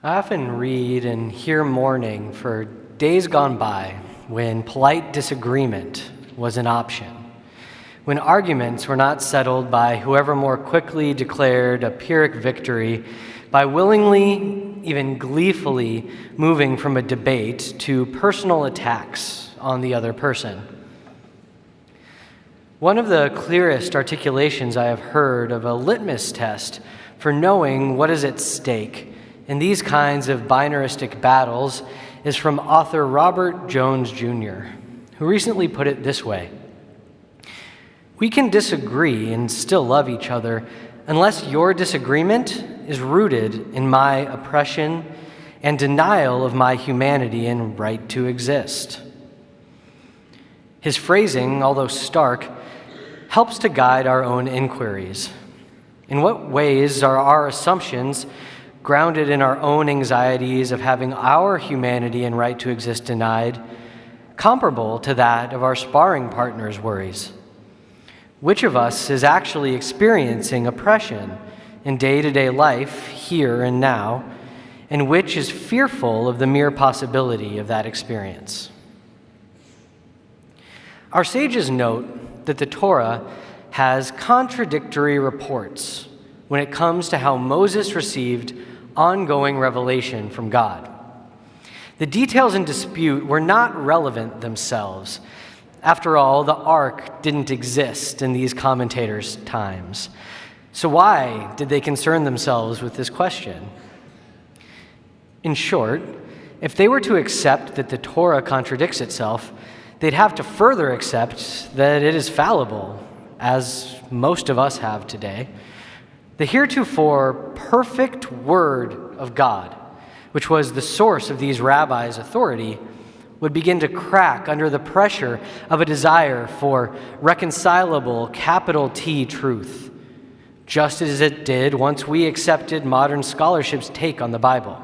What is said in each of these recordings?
I often read and hear mourning for days gone by when polite disagreement was an option, when arguments were not settled by whoever more quickly declared a Pyrrhic victory by willingly, even gleefully, moving from a debate to personal attacks on the other person. One of the clearest articulations I have heard of a litmus test for knowing what is at stake in these kinds of binaristic battles is from author Robert Jones Jr., who recently put it this way: "We can disagree and still love each other unless your disagreement is rooted in my oppression and denial of my humanity and right to exist." His phrasing, although stark, helps to guide our own inquiries. In what ways are our assumptions, grounded in our own anxieties of having our humanity and right to exist denied, comparable to that of our sparring partner's worries? Which of us is actually experiencing oppression in day-to-day life, here and now, and which is fearful of the mere possibility of that experience? Our sages note that the Torah has contradictory reports when it comes to how Moses received ongoing revelation from God. The details in dispute were not relevant themselves. After all, the ark didn't exist in these commentators' times. So why did they concern themselves with this question? In short, if they were to accept that the Torah contradicts itself, they'd have to further accept that it is fallible, as most of us have today. The heretofore perfect Word of God, which was the source of these rabbis' authority, would begin to crack under the pressure of a desire for reconcilable capital T truth, just as it did once we accepted modern scholarship's take on the Bible.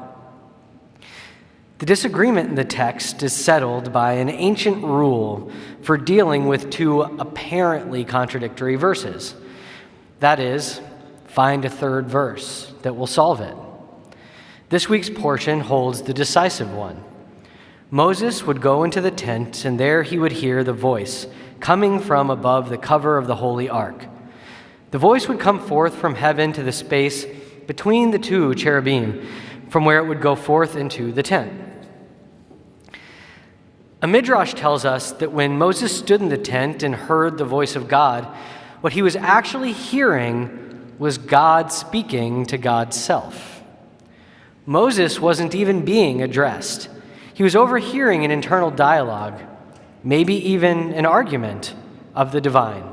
The disagreement in the text is settled by an ancient rule for dealing with two apparently contradictory verses. That is, find a third verse that will solve it. This week's portion holds the decisive one. Moses would go into the tent, and there he would hear the voice coming from above the cover of the holy ark. The voice would come forth from heaven to the space between the two cherubim, from where it would go forth into the tent. A midrash tells us that when Moses stood in the tent and heard the voice of God, what he was actually hearing was God speaking to God's self. Moses wasn't even being addressed. He was overhearing an internal dialogue, maybe even an argument of the divine.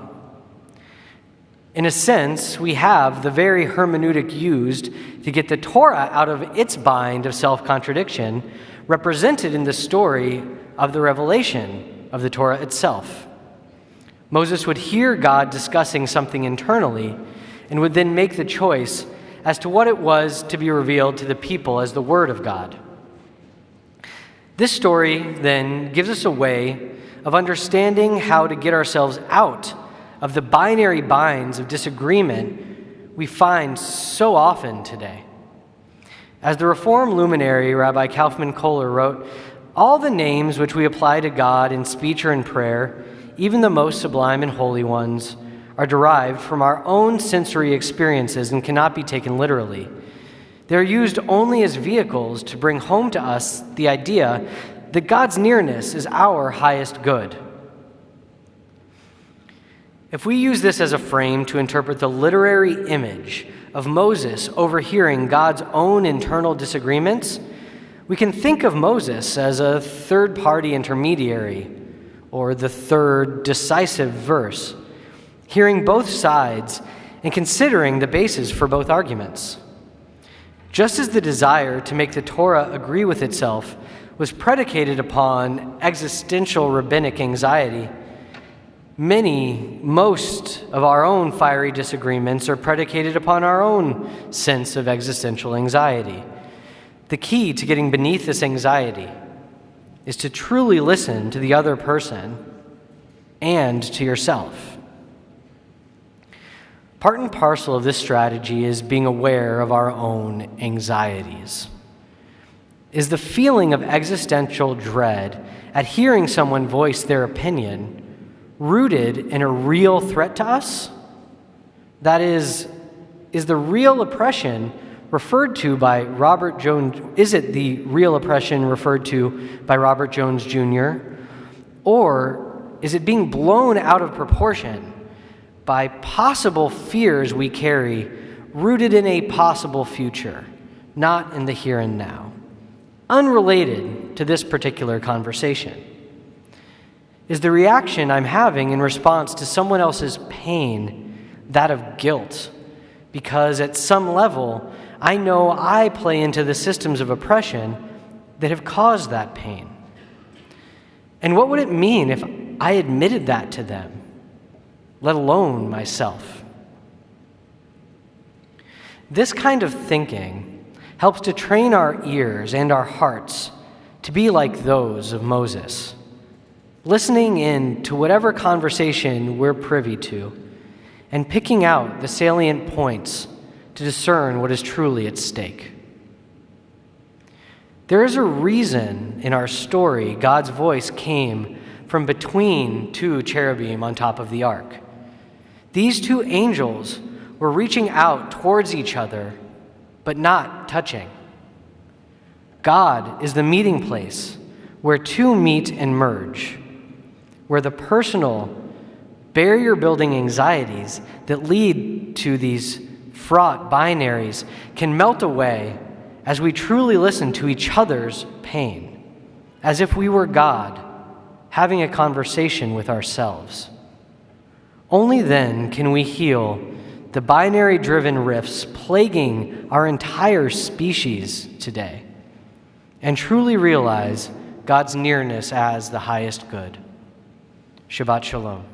In a sense, we have the very hermeneutic used to get the Torah out of its bind of self-contradiction represented in the story of the revelation of the Torah itself. Moses would hear God discussing something internally and would then make the choice as to what it was to be revealed to the people as the Word of God. This story, then, gives us a way of understanding how to get ourselves out of the binary binds of disagreement we find so often today. As the Reform luminary Rabbi Kaufman Kohler wrote, "All the names which we apply to God in speech or in prayer, even the most sublime and holy ones, are derived from our own sensory experiences and cannot be taken literally. They're used only as vehicles to bring home to us the idea that God's nearness is our highest good." If we use this as a frame to interpret the literary image of Moses overhearing God's own internal disagreements, we can think of Moses as a third-party intermediary, or the third decisive verse, hearing both sides and considering the basis for both arguments. Just as the desire to make the Torah agree with itself was predicated upon existential rabbinic anxiety, most of our own fiery disagreements are predicated upon our own sense of existential anxiety. The key to getting beneath this anxiety is to truly listen to the other person and to yourself. Part and parcel of this strategy is being aware of our own anxieties. Is the feeling of existential dread at hearing someone voice their opinion rooted in a real threat to us? That is the real oppression referred to by Robert Jones, is it the real oppression referred to by Robert Jones Jr., or is it being blown out of proportion by possible fears we carry rooted in a possible future, not in the here and now, unrelated to this particular conversation? Is the reaction I'm having in response to someone else's pain that of guilt? Because at some level, I know I play into the systems of oppression that have caused that pain. And what would it mean if I admitted that to them, let alone myself? This kind of thinking helps to train our ears and our hearts to be like those of Moses, listening in to whatever conversation we're privy to and picking out the salient points to discern what is truly at stake. There is a reason in our story God's voice came from between two cherubim on top of the ark. These two angels were reaching out towards each other, but not touching. God is the meeting place where two meet and merge, where the personal, barrier-building anxieties that lead to these fraught binaries can melt away as we truly listen to each other's pain, as if we were God having a conversation with ourselves. Only then can we heal the binary-driven rifts plaguing our entire species today and truly realize God's nearness as the highest good. Shabbat Shalom.